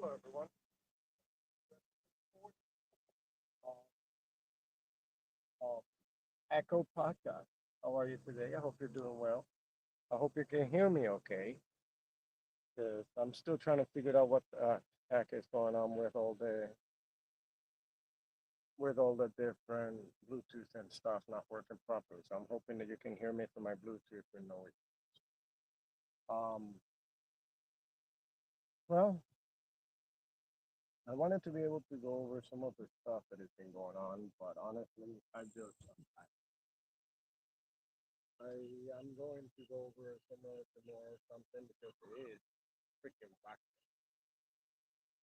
Hello, everyone. Uh, Echo Podcast. How are you today? I hope you're doing well. I hope you can hear me okay, because I'm still trying to figure out what the heck is going on with all the different Bluetooth and stuff not working properly. So I'm hoping that you can hear me through my Bluetooth with no issue. Um, well, I wanted to be able to go over some of the stuff that has been going on, but honestly, I am going to go over some of the more something because it is freaking whack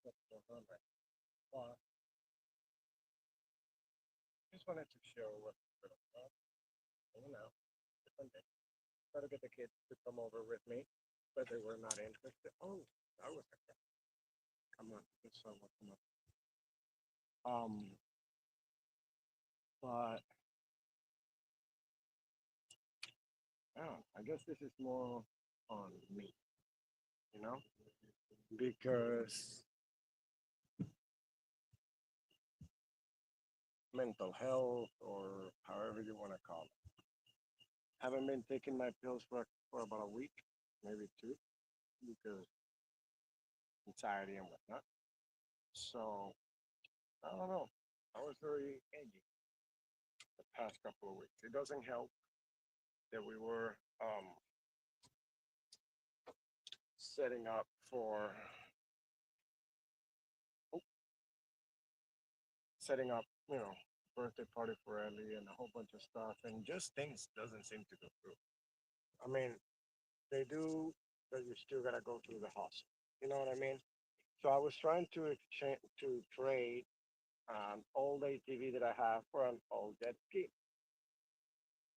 what's going on right now. Just wanted to show what's going on. You know, different day. Try to get the kids to come over with me, but they were not interested. Oh, that was okay. Come on, this one will come up. Um, but I guess this is more on me, you know, because mental health or however you want to call it. Haven't been taking my pills for about a week, maybe two, because anxiety and whatnot. So I don't know. I was very edgy the past couple of weeks. It doesn't help that we were setting up for oh, setting up, birthday party for Ellie and a whole bunch of stuff, and just things doesn't seem to go through. I mean, they do, but you still gotta go through the hustle. You know what I mean? So I was trying to exchange to trade an old ATV that I have for an old jet ski.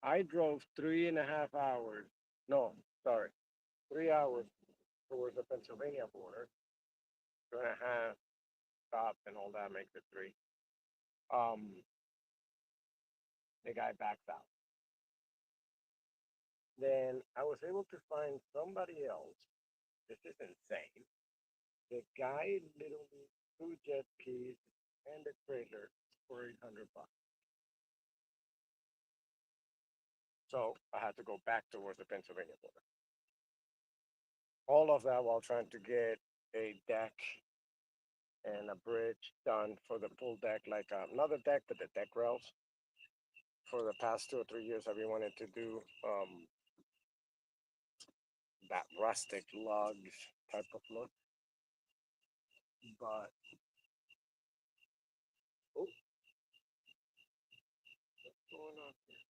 I drove 3.5 hours. No, sorry, 3 hours towards the Pennsylvania border. 2.5 stops and all that makes it three. Um, the guy backs out. Then I was able to find somebody else. This is insane. The guy literally two jet skis and a trailer for 800 bucks. So I had to go back towards the Pennsylvania border. All of that while trying to get a deck and a bridge done for the full deck, like not the deck, but the deck rails. For the past 2 or 3 years, I've been wanting to do that rustic logs type of look. But oh, what's going on here?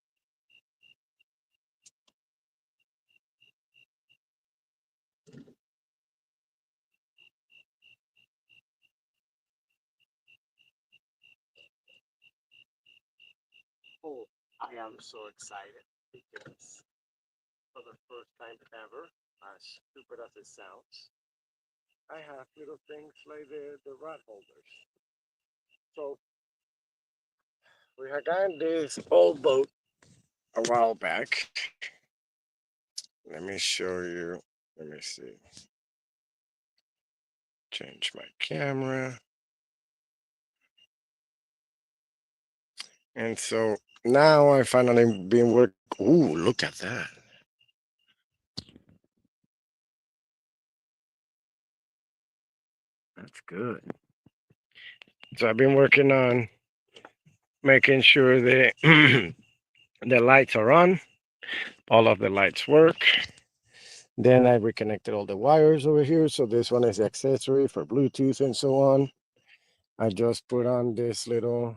Oh, I am so excited because for the first time ever, as stupid as it sounds, I have little things like the rod holders. So we had gotten this old boat a while back. Let me show you. Let me see. Change my camera. And so now I finally been work. Ooh, look at that. That's good. So I've been working on making sure that the lights are on. All of the lights work. Then I reconnected all the wires over here. So this one is the accessory for Bluetooth and so on. I just put on this little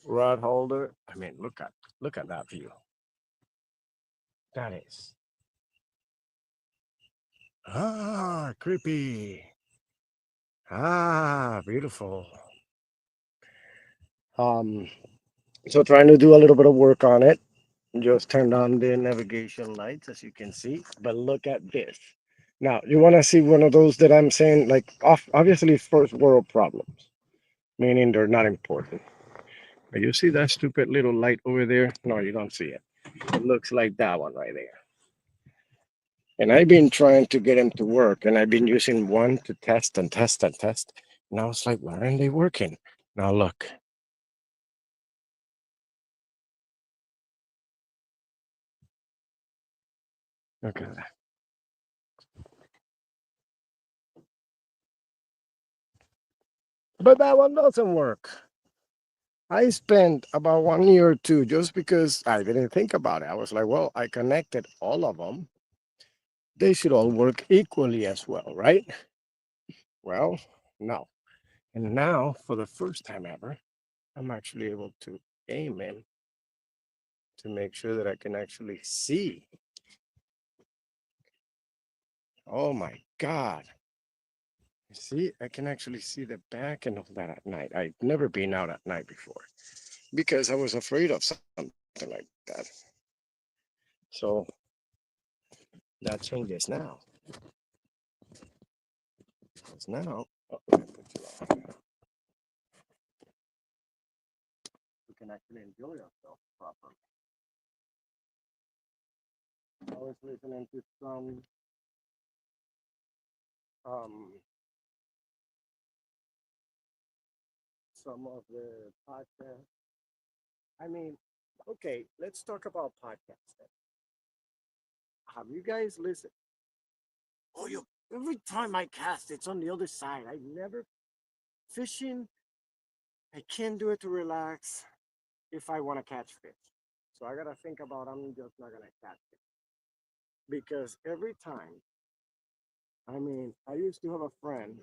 rod holder. I mean, look at that view. That is creepy. Beautiful. Um, so trying to do a little bit of work on it. Just turned on the navigation lights, as you can see. But look at this. Now, you want to see one of those that I'm saying, like, obviously, first world problems, meaning they're not important. But you see that stupid little light over there? No, you don't see it. It looks like that one right there. And I've been trying to get them to work, and I've been using one to test and test and test. And I was like, why aren't they working? Now look, look at that. But that one doesn't work. I spent about 1 year or two just because I didn't think about it. I was like, well, I connected all of them. They should all work equally as well, right? Well, no. And now, for the first time ever, I'm actually able to aim in to make sure that I can actually see. Oh my God. See, I can actually see the back and all that at night. I've never been out at night before because I was afraid of something like that. So that changes now. Because now, oh, let me put you on. We can actually enjoy ourselves properly. I was listening to um some of the podcasts. I mean, okay, let's talk about podcasts then. Have you guys listened? Oh, you every time I cast, it's on the other side. I never fishing. I can't do it to relax if I want to catch fish. So I gotta think about I'm just not gonna catch it because every time. I mean, I used to have a friend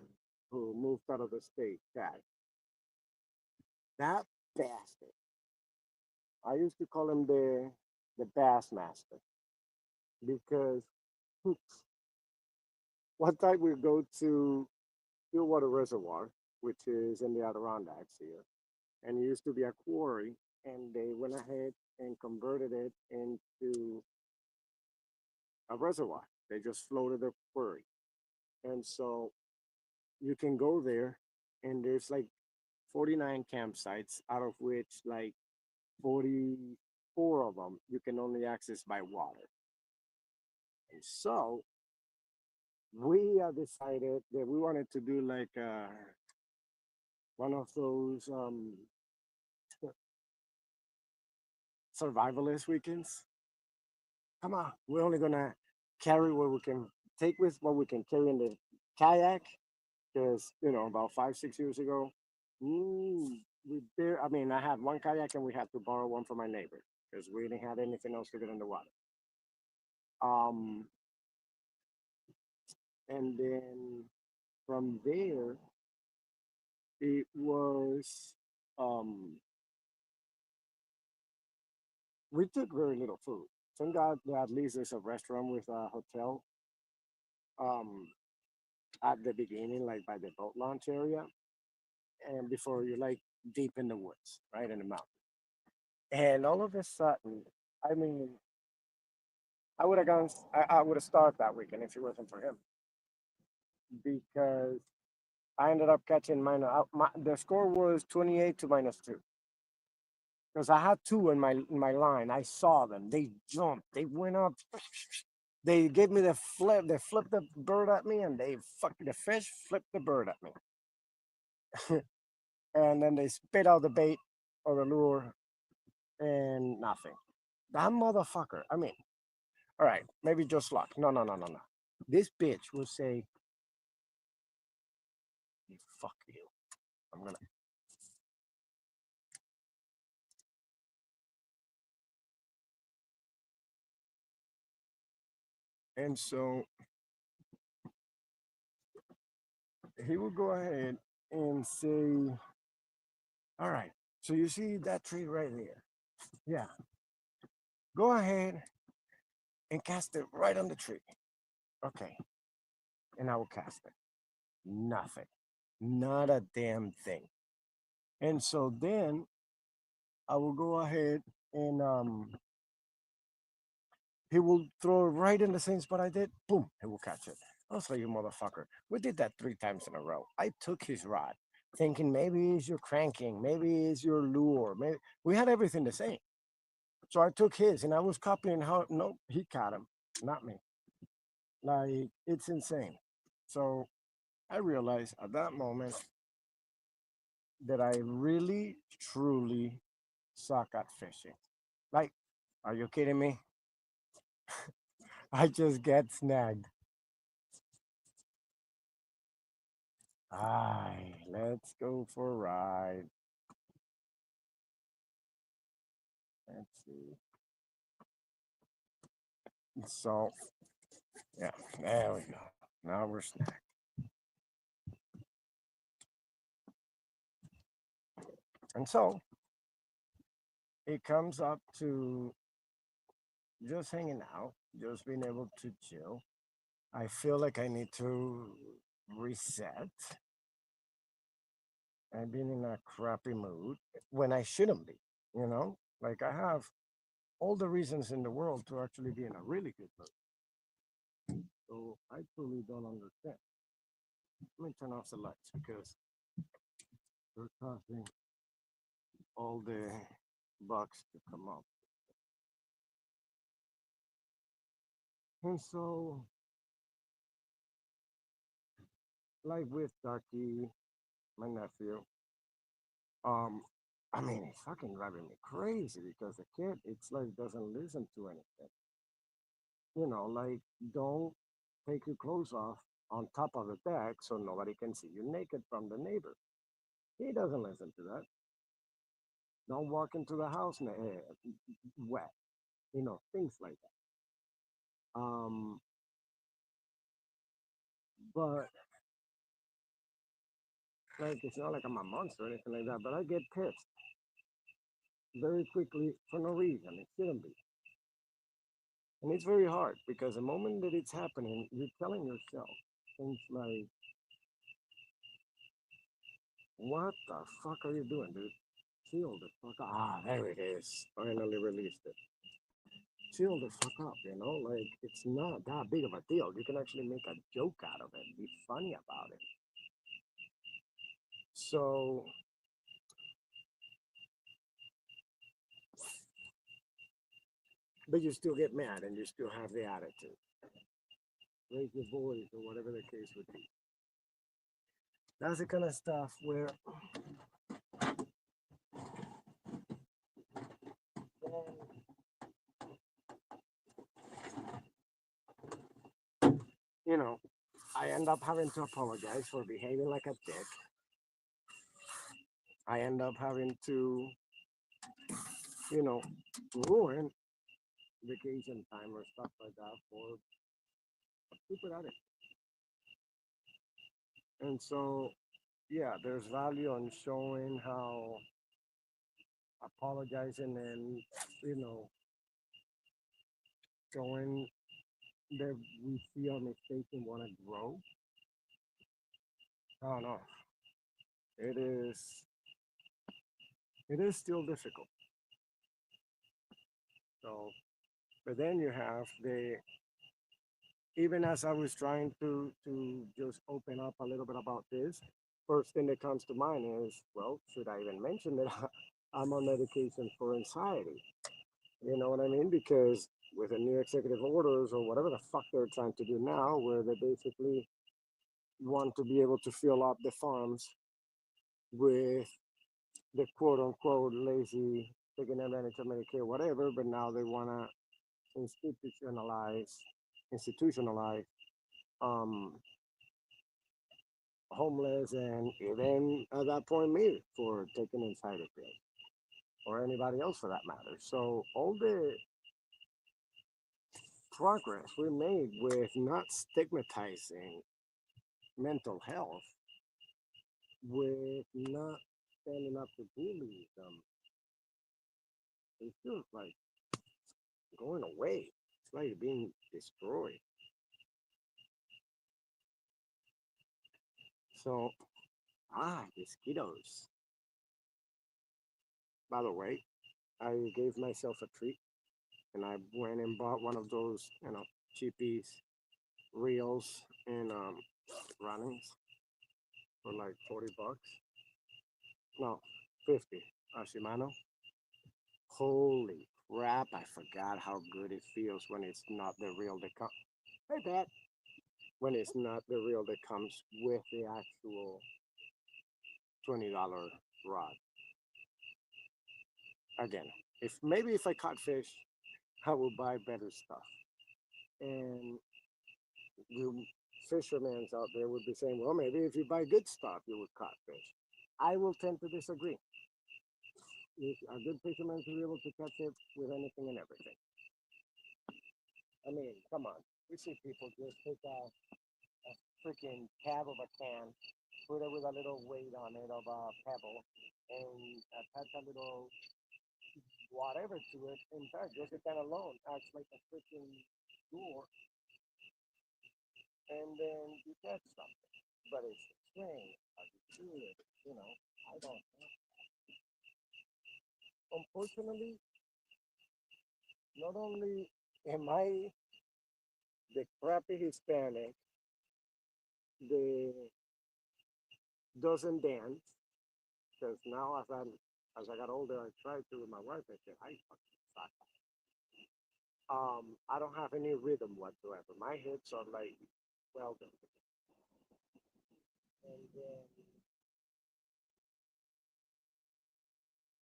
who moved out of the state. That bastard. I used to call him the bass master because one time we go to Stillwater Reservoir, which is in the Adirondacks here, and it used to be a quarry, and they went ahead and converted it into a reservoir. They just floated the quarry, and so you can go there, and there's like 49 campsites, out of which like 44 of them you can only access by water. And so we decided that we wanted to do like one of those survivalist weekends. Come on, we're only gonna carry what we can take with what we can carry in the kayak because about 5 6 years ago, we I mean, I had one kayak and we had to borrow one from my neighbor because we didn't have anything else to get in the water. Um, and then from there, it was um, we took very little food. Thank God that at least there's a restaurant with a hotel um, at the beginning, like by the boat launch area, and before you're like deep in the woods, right in the mountain. And all of a sudden, I mean, I would have gone. I would have starved that weekend if it wasn't for him, because I ended up catching the score was 28 to -2 because I had two in my line. I saw them. They jumped. They went up. They gave me the flip. They flipped the bird at me, and the fish flipped the bird at me, and then they spit out the bait or the lure, and nothing. That motherfucker. I mean, all right, maybe just luck. No, no, no, no, no. This bitch will say, "Fuck you." I'm gonna. And so he will go ahead and say, "All right. So you see that tree right there? Yeah. Go ahead and cast it right on the tree. Okay." And I will cast it. Nothing. Not a damn thing. And so then I will go ahead and he will throw it right in the same spot I did. Boom, he will catch it. I was like, you motherfucker. We did that 3 times in a row. I took his rod, thinking maybe it's your cranking, maybe it's your lure. Maybe we had everything the same. So I took his and I was copying how no, he caught him, not me. Like it's insane. So I realized at that moment that I really, truly suck at fishing. Like, are you kidding me? I just get snagged. Aye, let's go for a ride. Let's see. So, yeah, there we go. Now we're snagged. And so it comes up to just hanging out, just being able to chill. I feel like I need to reset and being in a crappy mood when I shouldn't be, you know? Like I have all the reasons in the world to actually be in a really good mood. So I truly don't understand. Let me turn off the lights because they're causing all the bugs to come up. And so, like with Ducky, my nephew, um, I mean, it's fucking driving me crazy because the kid, it's like doesn't listen to anything. You know, like don't take your clothes off on top of the deck so nobody can see you naked from the neighbor. He doesn't listen to that. Don't walk into the house wet. You know, things like that. But like it's not like I'm a monster or anything like that. But I get pissed very quickly for no reason. It shouldn't be, and it's very hard because the moment that it's happening, you're telling yourself things like, "What the fuck are you doing, dude? Chill the fuck up." Ah, there it is. Finally released it. Chill the fuck up, you know? Like, it's not that big of a deal. You can actually make a joke out of it, be funny about it. So, but you still get mad and you still have the attitude. Raise your voice or whatever the case would be. That's the kind of stuff where, you know, I end up having to apologize for behaving like a dick. I end up having to, you know, ruin vacation time or stuff like that for stupid attitude. And so, yeah, there's value on showing how apologizing and, you know, showing that we see our mistakes and want to grow. I don't know. It is, it is still difficult. So, but then you have the, even as I was trying to just open up a little bit about this, first thing that comes to mind is, well, should I even mention that I'm on medication for anxiety? You know what I mean? Because with the new executive orders or whatever the fuck they're trying to do now, where they basically want to be able to fill up the farms with the quote unquote lazy taking advantage of Medicare, whatever, but now they want to institutionalize, institutionalize um, homeless and even at that point me for taking inside pills or anybody else for that matter. So all the progress we made with not stigmatizing mental health, with not standing up to bullies, it feels like going away. It's like being destroyed. So, mosquitoes. By the way, I gave myself a treat and I went and bought one of those, you know, cheapies, reels, and runnings for like 40 bucks. No, 50. A Shimano. Holy crap, I forgot how good it feels when it's not the real that comes. Hey, Pat. when it's not the reel that comes with the actual $20 rod. Again, if I caught fish, I will buy better stuff. And you fishermen out there would be saying, well, maybe if you buy good stuff, you would catch fish. I will tend to disagree. If a good fisherman to be able to catch it with anything and everything. I mean, come on. We see people just take a freaking tab of a can, put it with a little weight on it of a pebble, and attach a little whatever to it. In fact, just the can alone acts like a freaking door, and then you catch something. But it's the string, how you do it, you know. I don't. Unfortunately, not only am I the crappy Hispanic that doesn't dance, because now as I got older, I tried to with my wife. I said, I fucking suck. I don't have any rhythm whatsoever. My hips are like welded. And then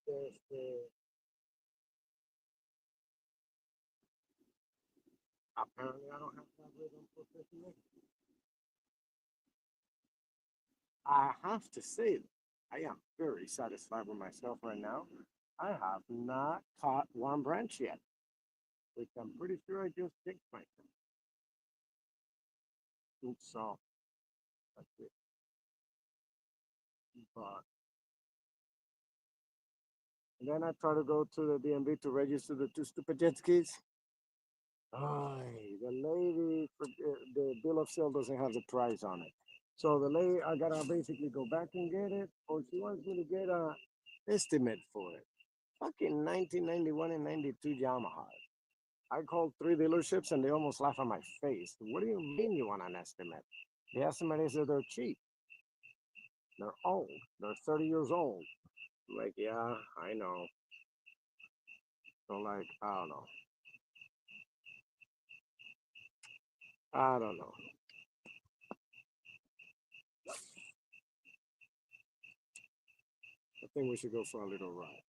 there's the apparently I don't have that rhythm for 50 minutes. I have to say that I am very satisfied with myself right now. I have not caught one branch yet, which I'm pretty sure I just picked myself. So that's it. But and then I try to go to the DMV to register the two stupid jet skis. The lady for the bill of sale doesn't have the price on it. So the lady, I gotta basically go back and get it, or she wants me to get a estimate for it. Fucking 1991 and 92 Yamaha. I called three dealerships and they almost laugh on my face. What do you mean you want an estimate? The estimate is that they're cheap. They're old. They're 30 years old. Like, yeah, I know. So like, I don't know. I don't know. I think we should go for a little ride.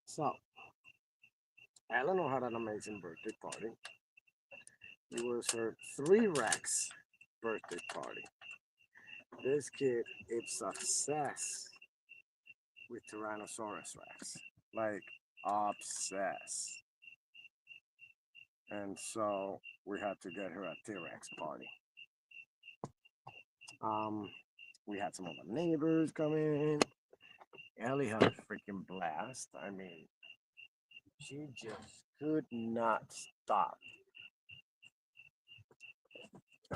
So, Eleanor had an amazing birthday party. It was her 3 Rex birthday party. This kid is obsessed with Tyrannosaurus Rex. Like, obsessed. And so we had to get her a T-Rex party. Um, we had some of the neighbors come in. Ellie had a freaking blast. I mean, she just could not stop.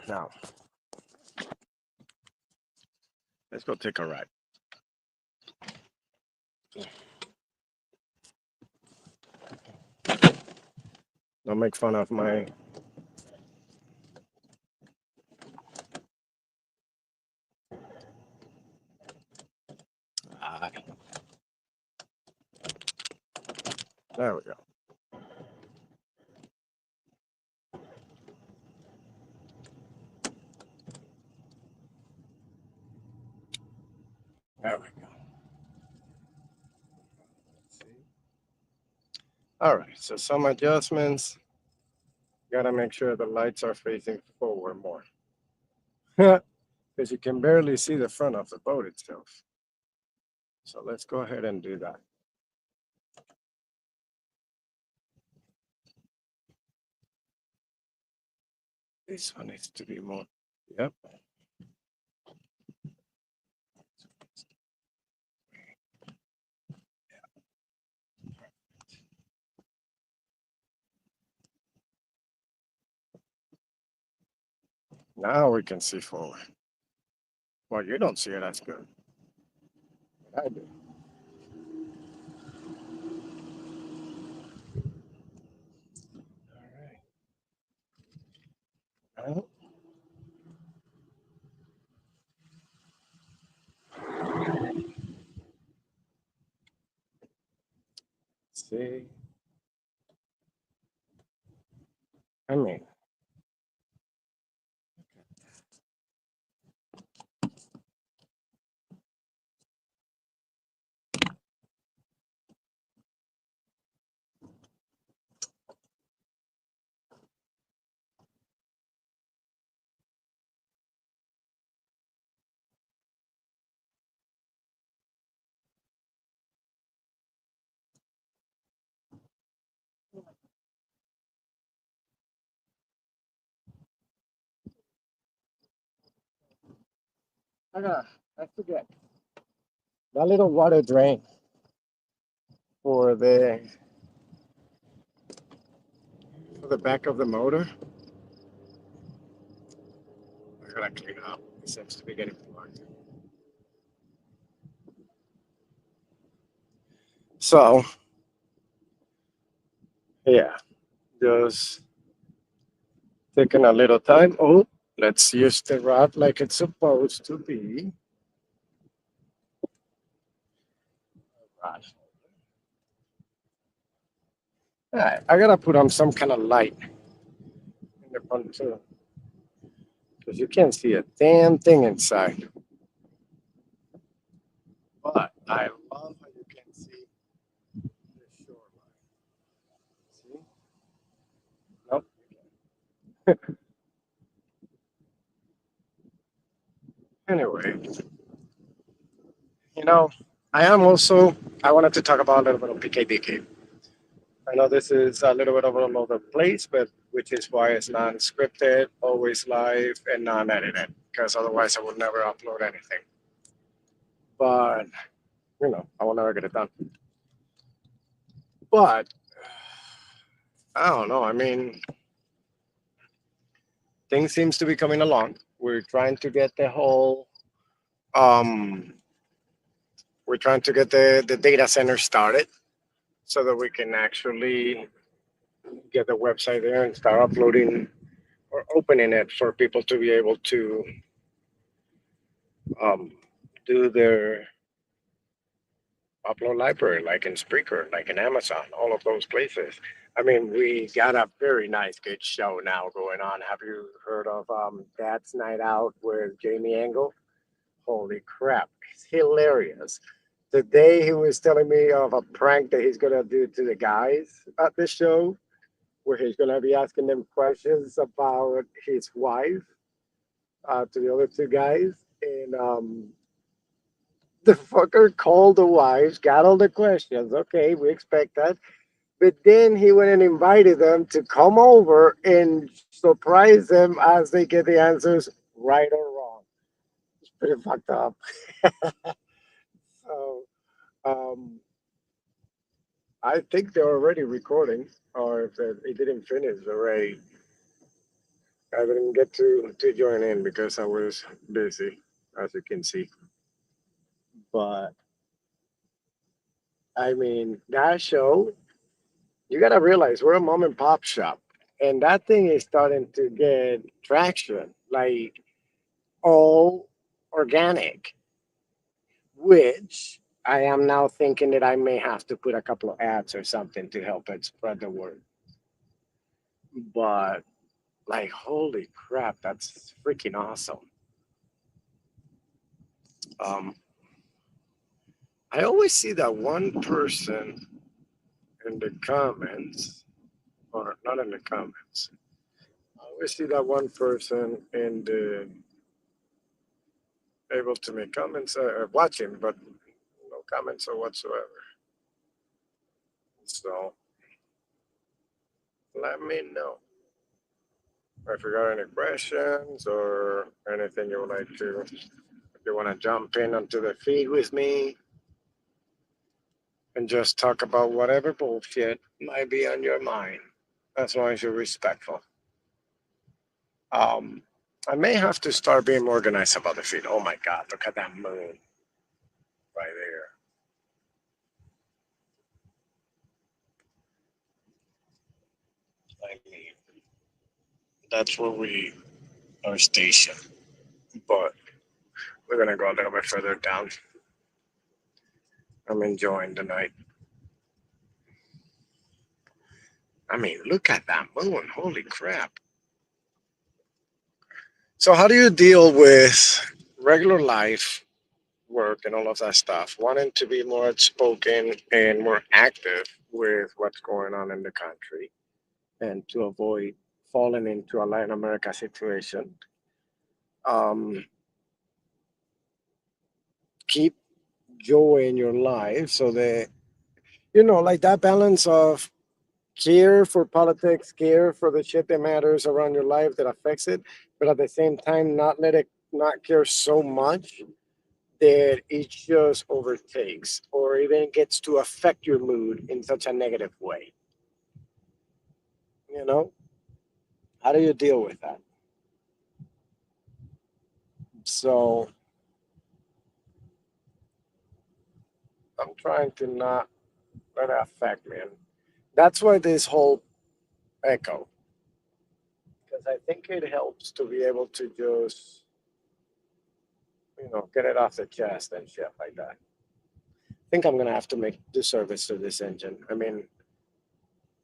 Now, let's go take a ride. Don't make fun of my. Ah, there we go. There we go. Let's see. All right, so some adjustments. Gotta make sure the lights are facing forward more. Because you can barely see the front of the boat itself. So let's go ahead and do that. This one needs to be more. Yep. Now we can see forward. Well, you don't see it as good. I do. All right. See, I mean, I forget that little water drain for the back of the motor. I gotta clean it up. It seems to be getting plugged. So yeah, just taking a little time. Oh, let's use the rod like it's supposed to be. Gosh. All right, I gotta put on some kind of light in the front too, because you can't see a damn thing inside. But I love how you can see the shoreline. See? Nope. Anyway, you know, I am also. I wanted to talk about a little bit of PKDK. I know this is a little bit of all over the place, but which is why it's non-scripted, always live, and non-edited. Because otherwise, I would never upload anything. But I will never get it done. But I don't know. I mean, things seems to be coming along. We're trying to get the whole. Um, we're trying to get the data center started so that we can actually get the website there and start uploading or opening it for people to be able to um, do their upload library, like in Spreaker, like in Amazon, all of those places. I mean, we got a very nice, good show now going on. Have you heard of Dad's Night Out with Jamie Angle? Holy crap, it's hilarious. Today he was telling me of a prank that he's gonna do to the guys at the show, where he's gonna be asking them questions about his wife to the other two guys, and the fucker called the wives, got all the questions. Okay, we expect that. But then he went and invited them to come over and surprise them as they get the answers right or wrong. It's pretty fucked up. So I think they're already recording, or if it didn't finish already. I didn't get to join in because I was busy, as you can see. But I mean, that show, you gotta realize we're a mom and pop shop, and that thing is starting to get traction, like all organic, which I am now thinking that I may have to put a couple of ads or something to help it spread the word. But like, holy crap, that's freaking awesome. Um, I always see that one person in the comments, or not in the comments. I always see that one person in the able to make comments, watching, but no comments or whatsoever. So let me know if you got any questions or anything you would like to. If you want to jump in onto the feed with me and just talk about whatever bullshit might be on your mind, as long as you're respectful. Um, I may have to start being more organized about the feed. Oh my God, look at that moon right there. I mean, that's where we are stationed. But we're gonna go a little bit further down. I'm enjoying the night. I mean, look at that moon. Holy crap. So how do you deal with regular life, work and all of that stuff, wanting to be more outspoken and more active with what's going on in the country and to avoid falling into a Latin America situation? Um, keep joy in your life so that, like that balance of care for politics, care for the shit that matters around your life that affects it, but at the same time, not care so much that it just overtakes or even gets to affect your mood in such a negative way. You know, how do you deal with that? So I'm trying to not let it affect me. And that's why this whole echo, because I think it helps to be able to just, get it off the chest and shit like that. I think I'm going to have to make the service to this engine. I mean,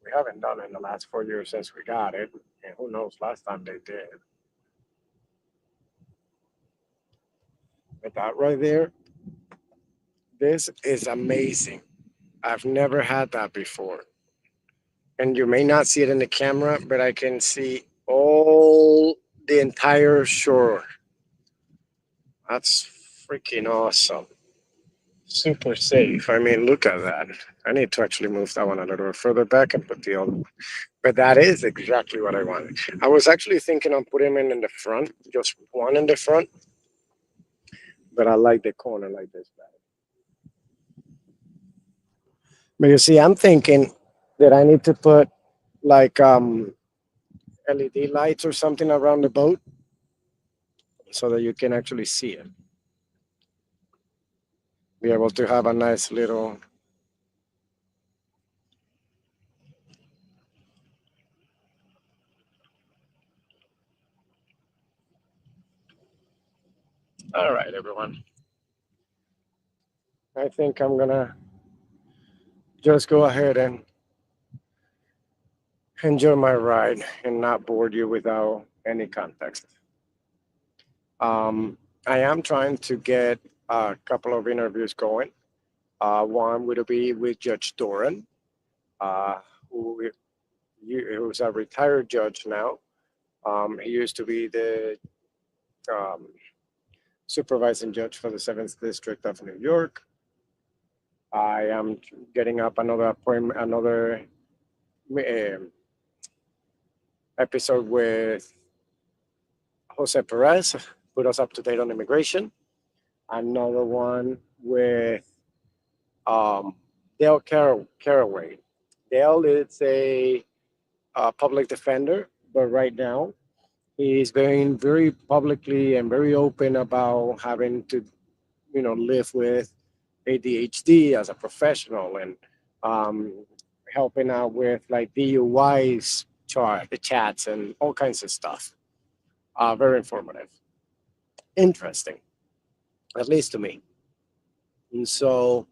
we haven't done it in the last 4 years since we got it. And who knows, last time they did. But that right there, this is amazing. I've never had that before. And you may not see it in the camera, but I can see all the entire shore. That's freaking awesome. Super safe. I mean, look at that. I need to actually move that one a little further back and put the other one. But that is exactly what I wanted. I was actually thinking on putting them in the front, just one in the front, but I like the corner like this. But you see, I'm thinking that I need to put like LED lights or something around the boat so that you can actually see it. Be able to have a nice little. All right, everyone. I think I'm gonna just go ahead and enjoy my ride and not bore you without any context. Um, I am trying to get a couple of interviews going. One would be with Judge Doran, uh, who who's a retired judge now. He used to be the um, supervising judge for the Seventh District of New York. I am getting up another appointment, another um episode with Jose Perez, put us up to date on immigration. Another one with um, Dale Caraway. Dale is a public defender, but right now he's being very publicly and very open about having to, live with ADHD as a professional and um, helping out with like DUIs chats and all kinds of stuff. Very informative, interesting, at least to me. And so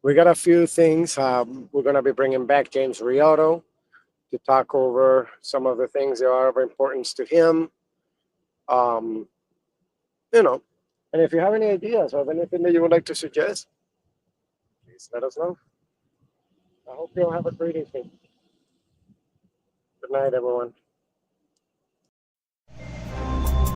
we got a few things. We're going to be bringing back James Riotto to talk over some of the things that are of importance to him. Um, you know, and if you have any ideas of anything that you would like to suggest, please let us know. I hope you all have a great evening. Good night, everyone.